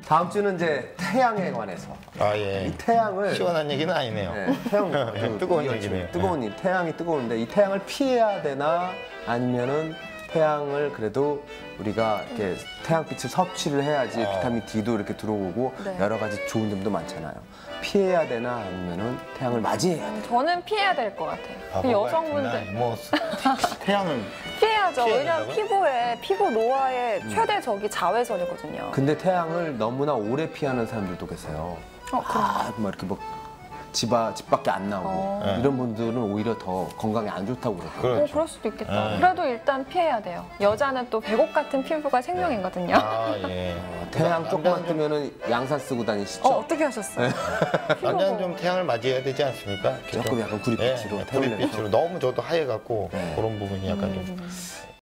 다음 주는 이제 태양에 관해서. 이 태양을 시원한 얘기는 아니네요. 태양 뜨거운 얘기네요. 뜨거운 일, 태양이 뜨거운데 이 태양을 피해야 되나 아니면은 태양을 그래도 우리가 이렇게 태양빛을 섭취를 해야지 비타민 D도 이렇게 들어오고 네. 여러 가지 좋은 점도 많잖아요. 피해야 되나 아니면은 태양을 맞이해야 돼요? 저는 피해야 될 것 같아요. 그 여성분들 뭐 태양은 피해야죠. 피해야 왜냐하면 된다고요? 피부 노화의 최대 적이 자외선이거든요. 근데 태양을 너무나 오래 피하는 사람들도 계세요. 막 이렇게 막 집 밖에 안 나오고 이런 분들은 오히려 더 건강에 안 좋다고 그러더라고요. 그럴 수도 있겠다. 그래도 일단 피해야 돼요. 여자는 또 백옥 같은 피부가 생명이거든요. 태양 조금만 뜨면은 양산 쓰고 다니시죠? 어떻게 하셨어요? 남자는 좀 태양을 맞이해야 되지 않습니까? 조금 약간 구릿빛으로 구릿빛으로 너무 저도 하얘갖고 그런 부분이 약간 좀